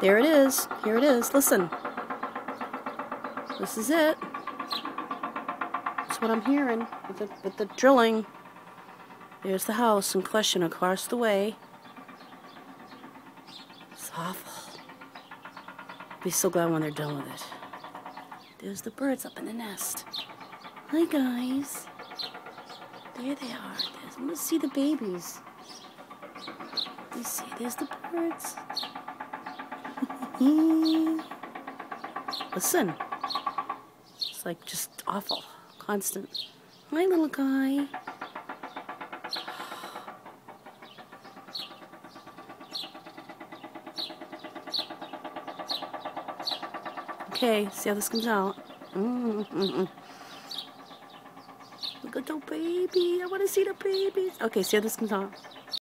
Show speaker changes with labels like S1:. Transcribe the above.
S1: There it is. Here it is. Listen. This is it. That's what I'm hearing with the drilling. There's the house in question across the way. It's awful. Be so glad when they're done with it. There's the birds up in the nest. Hi, guys. There they are. I'm gonna see the babies. Let me see. There's the birds. Listen. It's like just awful. Constant. Hi, little guy. Okay, see how this comes out. Look at the baby. I want to see the babies. Okay, see how this comes out.